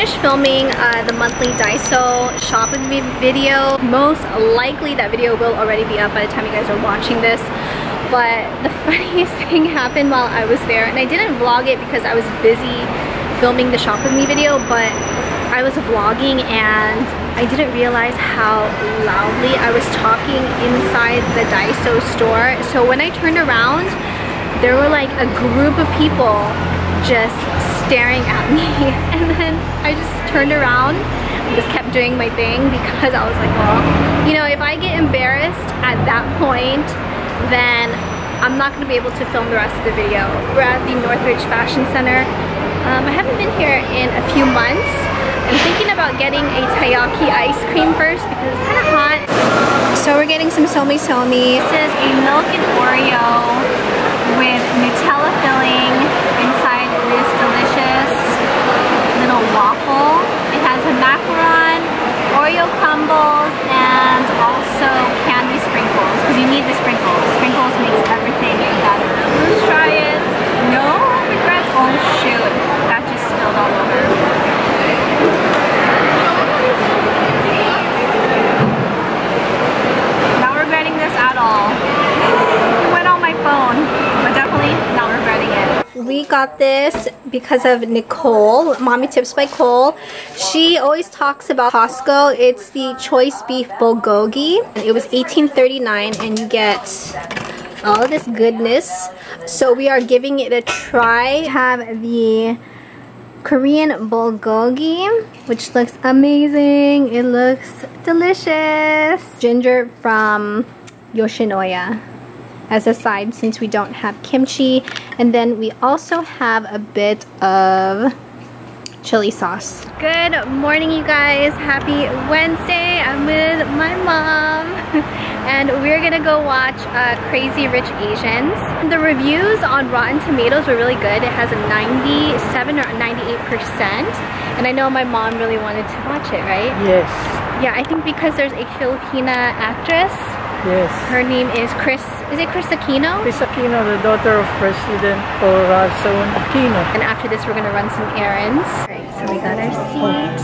finished filming the monthly Daiso shopping video. Most likely that video will already be up by the time you guys are watching this. But the funniest thing happened while I was there, and I didn't vlog it because I was busy filming the shop with me video, but I was vlogging and I didn't realize how loudly I was talking inside the Daiso store. So when I turned around, there were like a group of people just staring at me, and then I just turned around and just kept doing my thing because I was like, well, you know, if I get embarrassed at that point, then I'm not going to be able to film the rest of the video. We're at the Northridge Fashion Center. I haven't been here in a few months. I'm thinking about getting a taiyaki ice cream first because it's kind of hot. So we're getting some somi somi. This is a milk and Oreo with Nutella filling inside this delicious little waffle. It has a macaron, Oreo crumbles, and also candy sprinkles, because you need the sprinkles. Sprinkles makes everything better. Let's try it. No regrets. Oh shoot, that just spilled all over. Not regretting this at all. It went on my phone, but definitely not regretting it. We got this because of Nicole, Mommy Tips by Cole. She always talks about Costco. It's the choice beef bulgogi. It was $18.39 and you get all of this goodness. So we are giving it a try. We have the Korean bulgogi, which looks amazing. It looks delicious. Ginger from Yoshinoya as a side since we don't have kimchi, and then we also have a bit of chili sauce. Good morning, you guys. Happy Wednesday. I'm with my mom and we're gonna go watch Crazy Rich Asians. The reviews on Rotten Tomatoes were really good. It has a 97 or 98%, and I know my mom really wanted to watch it, right? Yes. Yeah, I think because there's a Filipina actress. Yes. Her name is Chris. Is it Chris Aquino? Chris Aquino, the daughter of President Corazon Aquino. And after this, we're gonna run some errands. Alright, so we got our seat.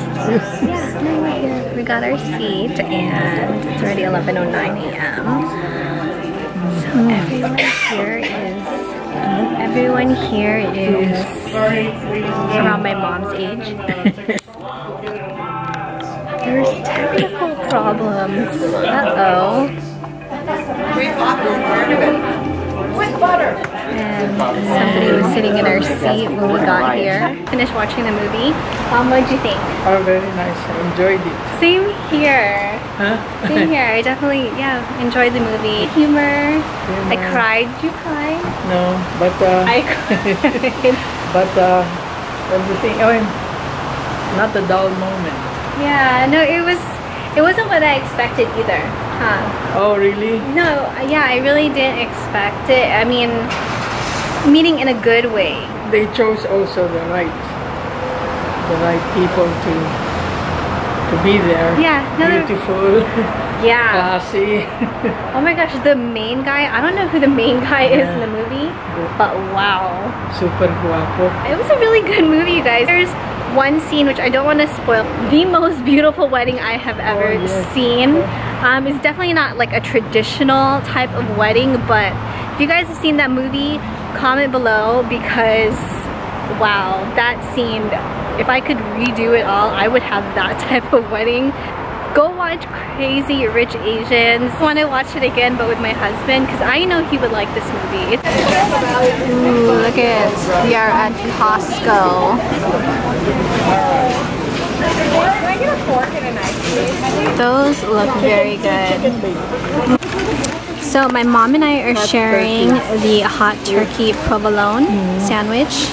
Yeah, no, we're here. We got our seat, and it's already 11:09 a.m. So everyone here is around my mom's age. There's technical problems. Uh-oh. And somebody was sitting in our seat when we got here. Finished watching the movie. What did you think? Oh, very nice. I enjoyed it. Same here. Huh? Same here. I definitely, enjoyed the movie. Humor. I cried. Did you cry? No, but I cried. But everything. I mean, not a dull moment. Yeah. No, it wasn't what I expected either. Huh. Oh, really? No, yeah, I really didn't expect it. I mean, meaning in a good way. They chose also the right people to be there. Yeah, beautiful. Yeah. Classy. Oh my gosh, the main guy. I don't know who the main guy is in the movie, but wow. Super guapo. It was a really good movie, you guys. There's one scene which I don't want to spoil. The most beautiful wedding I have ever seen. It's definitely not like a traditional type of wedding, but if you guys have seen that movie, comment below, because wow, that scene, if I could redo it all, I would have that type of wedding. Go watch Crazy Rich Asians. I want to watch it again, but with my husband, because I know he would like this movie. Ooh, look at it. We are at Costco. Can I get a fork and a knife? Those look very good. So my mom and I are sharing the hot turkey provolone sandwich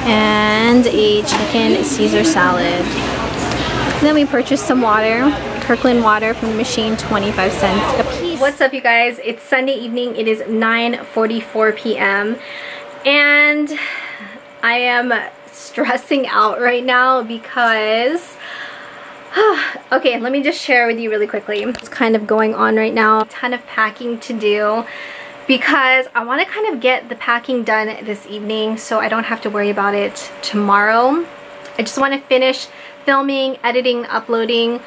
and a chicken Caesar salad. And then we purchased some water. Kirkland water from the machine, 25 cents a piece. What's up, you guys? It's Sunday evening. It is 9:44 p.m. and I am stressing out right now because okay, let me just share with you really quickly what's kind of going on right now. A ton of packing to do because I want to kind of get the packing done this evening so I don't have to worry about it tomorrow. I just want to finish filming, editing, uploading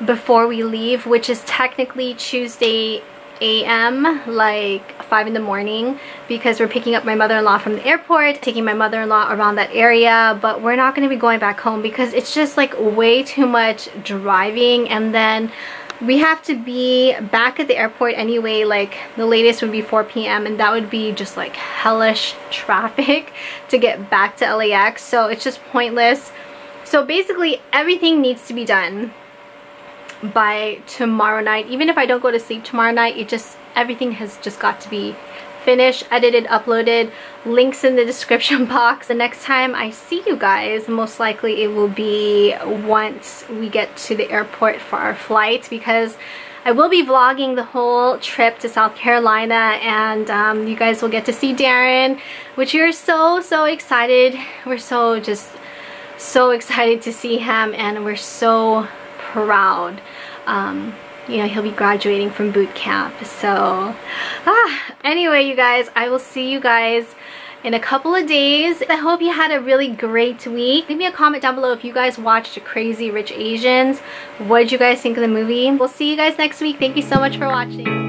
before we leave, which is technically Tuesday a.m. like 5 in the morning, because we're picking up my mother-in-law from the airport, taking my mother-in-law around that area, but we're not going to be going back home because it's just like way too much driving, and then we have to be back at the airport anyway, like the latest would be 4 p.m. and that would be just like hellish traffic to get back to LAX, so it's just pointless. So basically everything needs to be done by tomorrow night. Even if I don't go to sleep tomorrow night, everything has just got to be finished, edited, uploaded. Links in the description box. The next time I see you guys, most likely it will be once we get to the airport for our flight, because I will be vlogging the whole trip to South Carolina, and you guys will get to see Darren, which we're so excited. We're so excited to see him, and we're so proud. You know, he'll be graduating from boot camp. So anyway, you guys, I will see you guys in a couple of days. I hope you had a really great week. Leave me a comment down below if you guys watched Crazy Rich Asians. What did you guys think of the movie? We'll see you guys next week. Thank you so much for watching.